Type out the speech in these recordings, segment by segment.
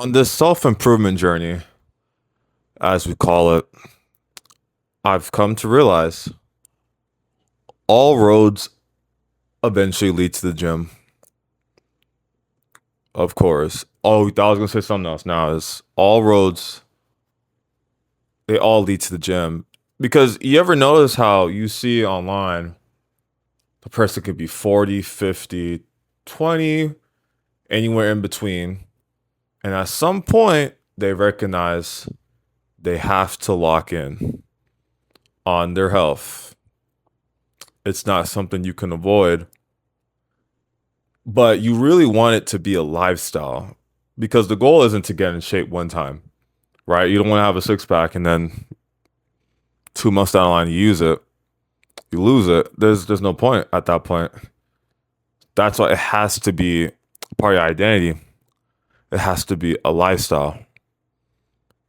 On this self-improvement journey, as we call it, I've come to realize all roads eventually lead to the gym. Of course. Oh, I was gonna say something else. Now is all roads they all lead to the gym. Because you ever notice how you see online the person could be 40, 50, 20, anywhere in between. And at some point they recognize they have to lock in on their health. It's not something you can avoid, but you really want it to be a lifestyle because the goal isn't to get in shape one time, right? You don't want to have a six pack and then 2 months down the line you use it, you lose it. There's no point at that point. That's why it has to be part of your identity. It has to be a lifestyle.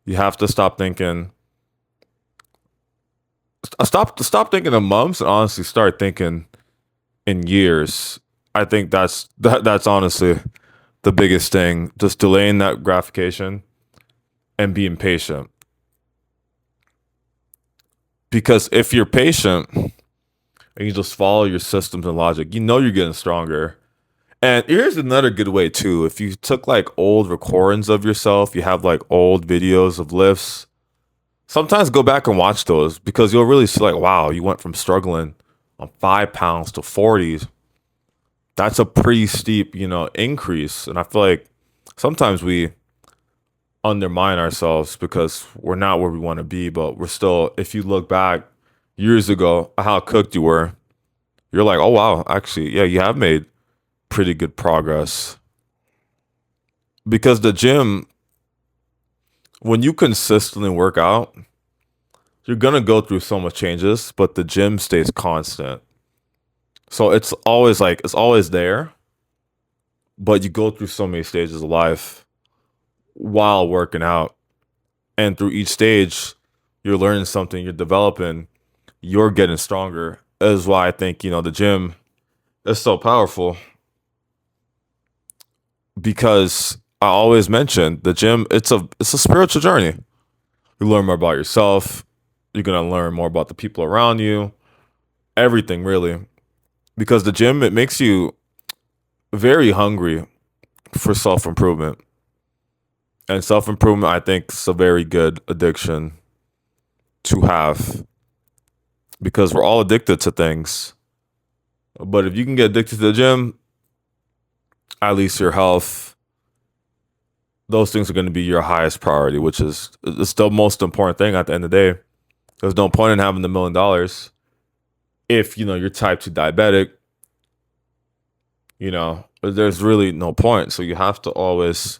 You have to stop thinking in months and honestly start thinking in years. I think that's honestly the biggest thing. Just delaying that gratification and being patient. Because if you're patient and you just follow your systems and logic, you know you're getting stronger. And here's another good way too. If you took like old recordings of yourself, you have like old videos of lifts, sometimes go back and watch those because you'll really see like, wow, you went from struggling on 5 pounds to 40s. That's a pretty steep, increase. And I feel like sometimes we undermine ourselves because we're not where we want to be, but we're still, if you look back years ago, how cooked you were, you're like, oh, wow, actually, yeah, you have made pretty good progress. Because the gym, when you consistently work out, you're going to go through so much changes, but the gym stays constant. So it's always there, but you go through so many stages of life while working out. And through each stage, you're learning something, you're developing, you're getting stronger. That is why I think, the gym is so powerful because I always mention the gym, it's a spiritual journey. You learn more about yourself, you're going to learn more about the people around you, everything really. Because the gym, it makes you very hungry for self-improvement. And self-improvement, I think, is a very good addiction to have because we're all addicted to things. But if you can get addicted to the gym, at least your health, those things are going to be your highest priority, which is it's the most important thing at the end of the day. There's no point in having $1 million if you're type 2 diabetic. There's really no point. So you have to always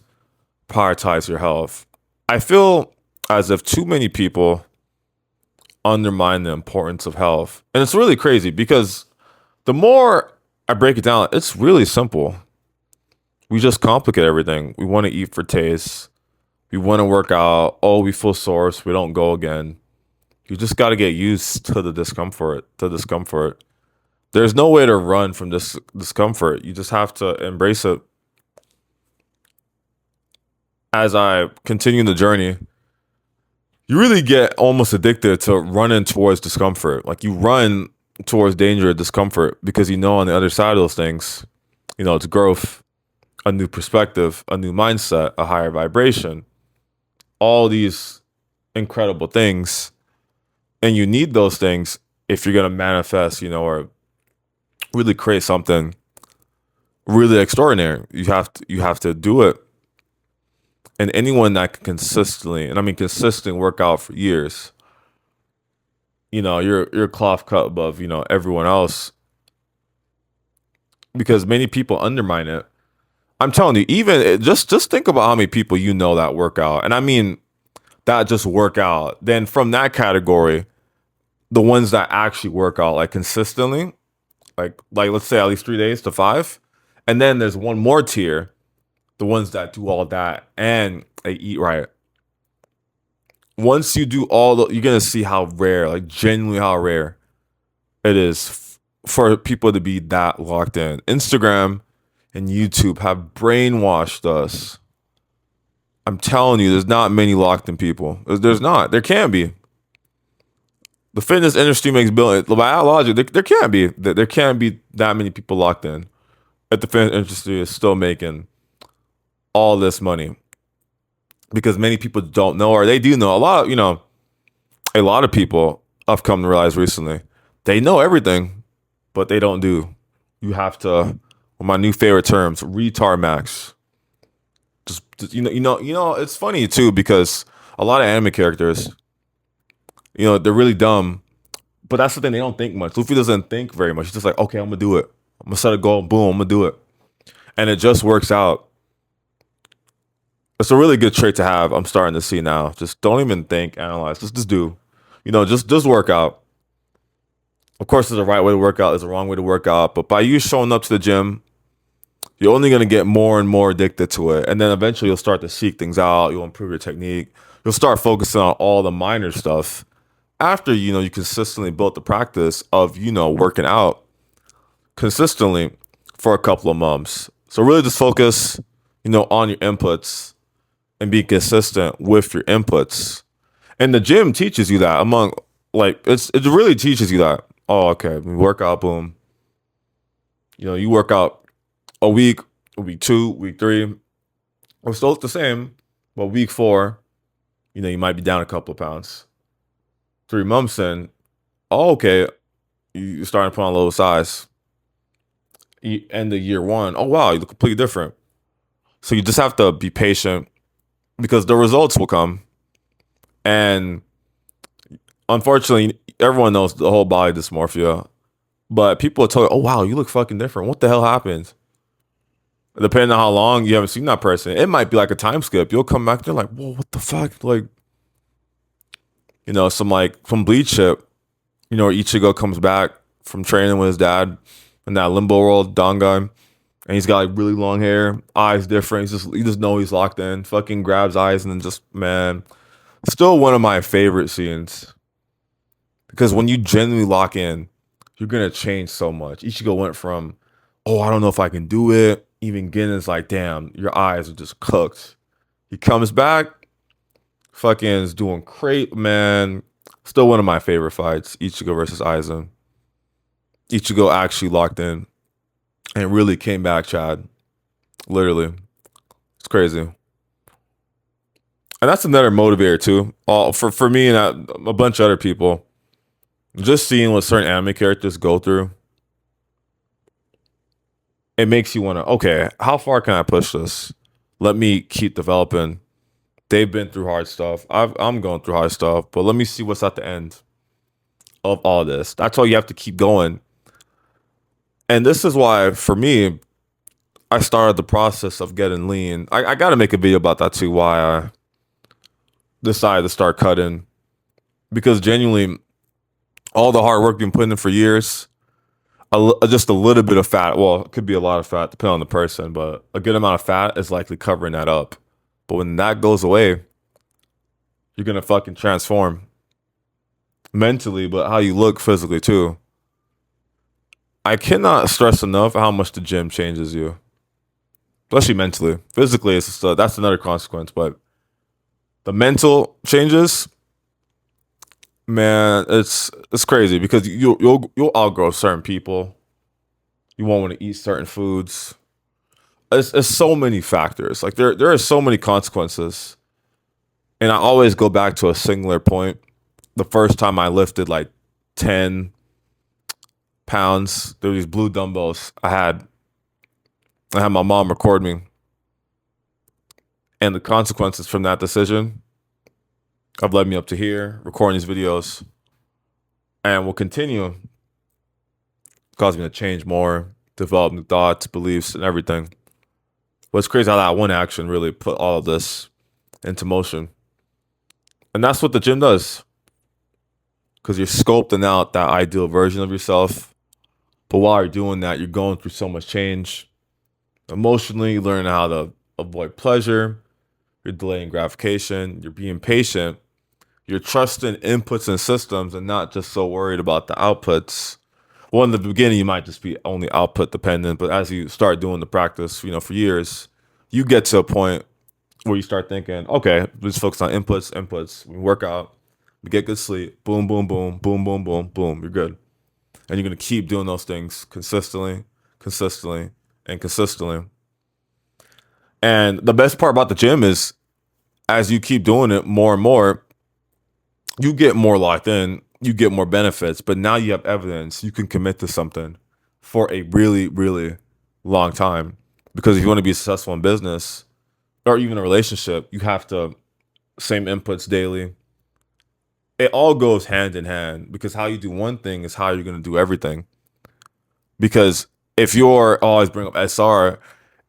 prioritize your health. I feel as if too many people undermine the importance of health. And it's really crazy because the more I break it down, it's really simple. We just complicate everything. We want to eat for taste. We want to work out. Oh, we feel sore, so we don't go again. You just got to get used to the discomfort. There's no way to run from this discomfort. You just have to embrace it. As I continue the journey, you really get almost addicted to running towards discomfort. Like you run towards danger or discomfort because on the other side of those things, it's growth, a new perspective, a new mindset, a higher vibration, all these incredible things. And you need those things if you're going to manifest, or really create something really extraordinary. You have to do it. And anyone that can consistently, and I mean consistently work out for years, you're a cloth cut above, everyone else. Because many people undermine it. I'm telling you, even just think about how many people that work out. And I mean that just work out. Then from that category, the ones that actually work out like consistently, like let's say at least 3 days to five. And then there's one more tier, the ones that do all that and they eat right. Once you do you're gonna see how rare, like genuinely how rare it is for people to be that locked in. Instagram and YouTube have brainwashed us I'm telling you, there's not many locked in people. There's not. There can be. The fitness industry makes billions. By logic, there can't be. There can't be that many people locked in. If the fitness industry is still making all this money, because many people don't know, or they do know. A lot of people I've come to realize recently, they know everything, but they don't do. You have to, one of my new favorite terms, retard max. Just it's funny too because a lot of anime characters, they're really dumb, but that's the thing, they don't think much. Luffy doesn't think very much. He's just like, okay, I'm gonna do it. I'm gonna set a goal, boom, I'm gonna do it, and it just works out. It's a really good trait to have. I'm starting to see now. Just don't even think, analyze. Just do. Just work out. Of course, there's a right way to work out. There's a wrong way to work out. But by you showing up to the gym, you're only gonna get more and more addicted to it, and then eventually you'll start to seek things out. You'll improve your technique. You'll start focusing on all the minor stuff after you consistently built the practice of working out consistently for a couple of months. So really, just focus on your inputs and be consistent with your inputs. And the gym teaches you that it really teaches you that. Oh, okay, we work out, boom. You work out a week 2, week 3. It still look the same, but week 4, you might be down a couple of pounds. 3 months in, oh, okay, you're starting to put on a little size. End of year 1, oh wow, you look completely different. So you just have to be patient because the results will come. And unfortunately, everyone knows the whole body dysmorphia, but people are told, oh wow, you look fucking different. What the hell happened? Depending on how long you haven't seen that person, it might be like a time skip. You'll come back, they're like, whoa, what the fuck? Like, some bleach shit, Ichigo comes back from training with his dad in that limbo world, Dangai. And he's got like really long hair, eyes different. You just know he's locked in. Fucking grabs eyes and then just, man, still one of my favorite scenes. Because when you genuinely lock in, you're gonna change so much. Ichigo went from, oh, I don't know if I can do it. Even Gin's like, damn, your eyes are just cooked. He comes back, fucking is doing great, man. Still one of my favorite fights, Ichigo versus Aizen. Ichigo actually locked in and really came back, Chad. Literally. It's crazy. And that's another motivator too. For me and a bunch of other people. Just seeing what certain anime characters go through, it makes you want to, okay, how far can I push this? Let me keep developing. They've been through hard stuff. I'm going through hard stuff, but let me see what's at the end of all this. That's why you have to keep going. And this is why, for me, I started the process of getting lean. I got to make a video about that too, why I decided to start cutting. Because genuinely, all the hard work you've been putting in for years, just a little bit of fat, well, it could be a lot of fat, depending on the person, but a good amount of fat is likely covering that up. But when that goes away, you're going to fucking transform mentally, but how you look physically too. I cannot stress enough how much the gym changes you, especially mentally. Physically, that's another consequence, but the mental changes, man, it's crazy because you'll outgrow certain people. You won't want to eat certain foods. It's so many factors. Like there are so many consequences, and I always go back to a singular point. The first time I lifted like 10 pounds, there were these blue dumbbells I had my mom record me, and the consequences from that decision have led me up to here, recording these videos, and will continue causing me to change more, develop new thoughts, beliefs, and everything. But it's crazy how that one action really put all of this into motion. And that's what the gym does. Because you're sculpting out that ideal version of yourself. But while you're doing that, you're going through so much change. Emotionally, you're learning how to avoid pleasure. You're delaying gratification. You're being patient. You're trusting inputs and systems and not just so worried about the outputs. Well, in the beginning, you might just be only output dependent. But as you start doing the practice, for years, you get to a point where you start thinking, okay, let's focus on inputs. We work out, we get good sleep, boom, boom, boom, boom, boom, boom, boom, you're good. And you're gonna keep doing those things consistently, and consistently. And the best part about the gym is as you keep doing it more and more, you get more locked in, you get more benefits, but now you have evidence you can commit to something for a really, really long time. Because if you want to be successful in business or even a relationship, you have to same inputs daily. It all goes hand in hand because how you do one thing is how you're going to do everything. Because if you're always bring up SR,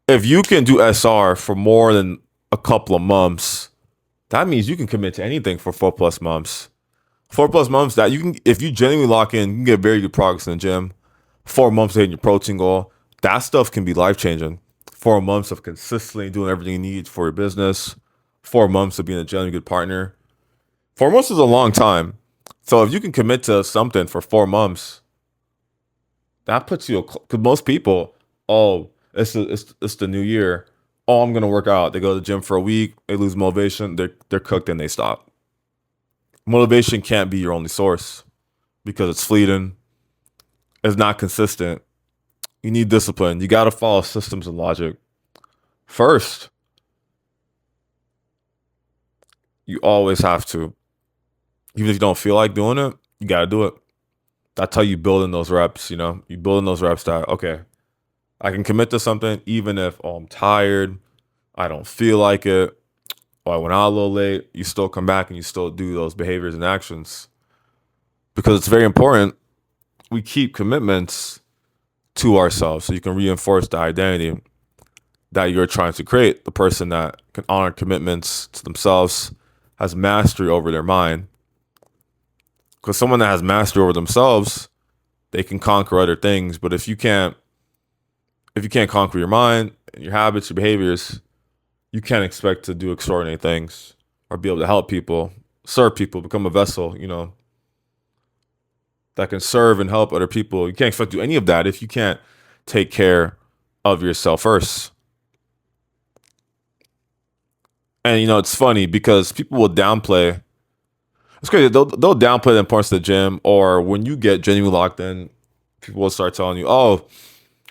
if you can do SR for more than a couple of months, that means you can commit to anything for 4+ months. 4+ months that you can, if you genuinely lock in, you can get very good progress in the gym. 4 months hitting your protein goal, that stuff can be life changing. 4 months of consistently doing everything you need for your business. 4 months of being a genuinely good partner. 4 months is a long time. So if you can commit to something for 4 months, that puts you, because most people, oh, it's the new year. Oh, I'm gonna work out. They go to the gym for a week, they lose motivation, they're cooked and they stop. Motivation can't be your only source because it's fleeting, it's not consistent. You need discipline. You gotta follow systems and logic. First, you always have to. Even if you don't feel like doing it, you gotta do it. That's how you build in those reps, you know? You build in those reps that, okay, I can commit to something even if I'm tired, I don't feel like it, or I went out a little late, you still come back and you still do those behaviors and actions. Because it's very important we keep commitments to ourselves so you can reinforce the identity that you're trying to create. The person that can honor commitments to themselves has mastery over their mind. Because someone that has mastery over themselves, they can conquer other things. But if you can't conquer your mind, your habits, your behaviors, you can't expect to do extraordinary things or be able to help people, serve people, become a vessel, that can serve and help other people. You can't expect to do any of that if you can't take care of yourself first. And it's funny because people will downplay. It's crazy. They'll downplay the importance of the gym, or when you get genuinely locked in, people will start telling you, "Oh,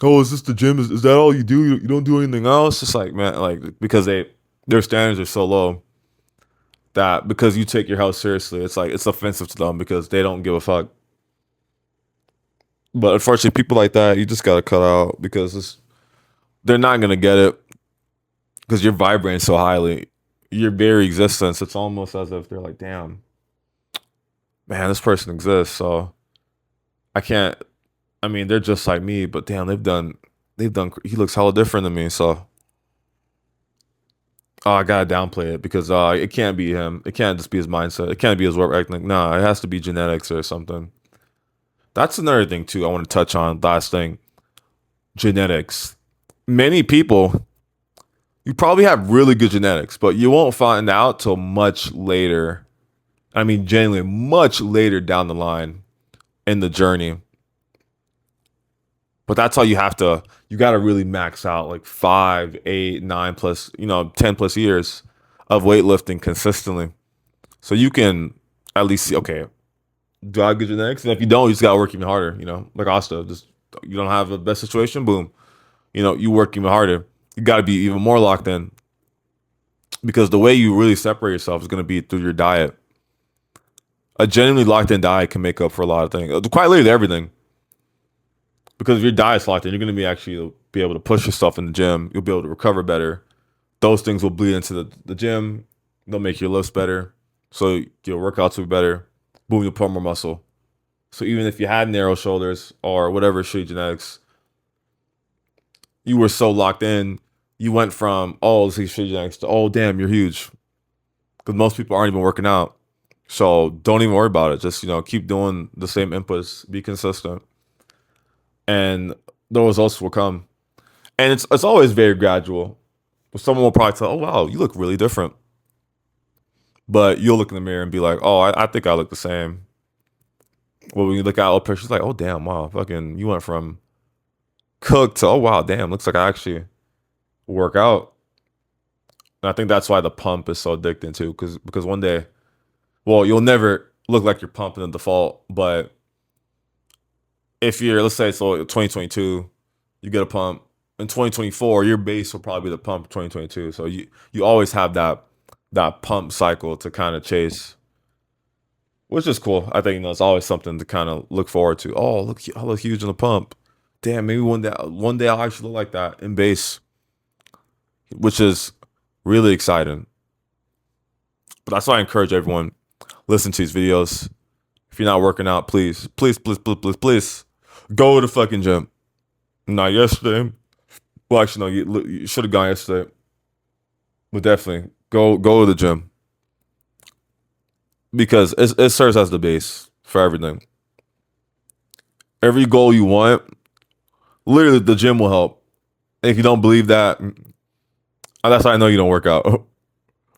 is this the gym? Is that all you do? You don't do anything else?" It's like, man, like because their standards are so low that because you take your health seriously, it's like it's offensive to them because they don't give a fuck. But unfortunately, people like that, you just gotta cut out because they're not gonna get it because you're vibrating so highly. Your very existence, it's almost as if they're like, damn, man, this person exists. So I can't. I mean, they're just like me, but damn, they've done. He looks hella different than me. So I gotta downplay it because it can't be him. It can't just be his mindset. It can't be his work ethic. Nah, it has to be genetics or something. That's another thing too. I want to touch on last thing. Genetics. Many people, you probably have really good genetics, but you won't find out till much later. I mean, genuinely, much later down the line in the journey. But that's how you got to really max out like 5, 8, 9 plus, 10 plus years of weightlifting consistently. So you can at least see, okay, do I have good genetics? And if you don't, you just got to work even harder, like Asta. Just, you don't have the best situation, boom. You work even harder. You got to be even more locked in because the way you really separate yourself is going to be through your diet. A genuinely locked in diet can make up for a lot of things, quite literally everything. Because if your diet's locked in, you're going to be able to push yourself in the gym. You'll be able to recover better. Those things will bleed into the gym. They'll make your lifts better. So your workouts will be better. Boom, you'll put more muscle. So even if you had narrow shoulders or whatever shitty genetics, you were so locked in, you went from, oh, let's see shitty genetics to, oh, damn, you're huge. Because most people aren't even working out. So don't even worry about it. Just, keep doing the same inputs. Be consistent. And the results will come. And it's always very gradual. But someone will probably tell, oh, wow, you look really different. But you'll look in the mirror and be like, oh, I think I look the same. Well, when you look at old pictures, like, oh, damn, wow, fucking, you went from cooked to, oh, wow, damn, looks like I actually work out. And I think that's why the pump is so addicting too, because one day, well, you'll never look like you're pumping the default, but if you're, let's say, so 2022, you get a pump. In 2024, your base will probably be the pump of 2022. So you always have that pump cycle to kind of chase, which is cool. I think it's always something to kind of look forward to. Oh, look, I look huge in the pump. Damn, maybe one day I'll actually look like that in base, which is really exciting. But that's why I encourage everyone listen to these videos. If you're not working out, please, please, please, please, please, please, go to the fucking gym. Not yesterday. Well, actually, no, you should have gone yesterday. But definitely go to the gym because it serves as the base for everything. Every goal you want, literally, the gym will help. And if you don't believe that, that's how I know you don't work out,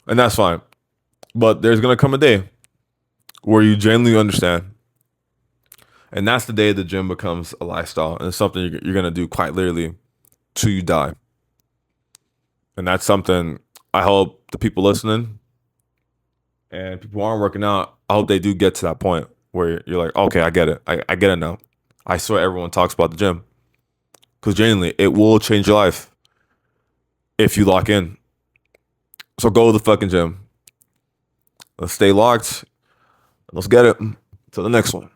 and that's fine. But there's gonna come a day where you genuinely understand, and that's the day the gym becomes a lifestyle and it's something you're gonna do quite literally till you die. And that's something I hope the people listening and people who aren't working out, I hope they do get to that point where you're like, okay, I get it. I get it now. I swear everyone talks about the gym because genuinely, it will change your life if you lock in. So go to the fucking gym. Let's stay locked. Let's get it. To the next one.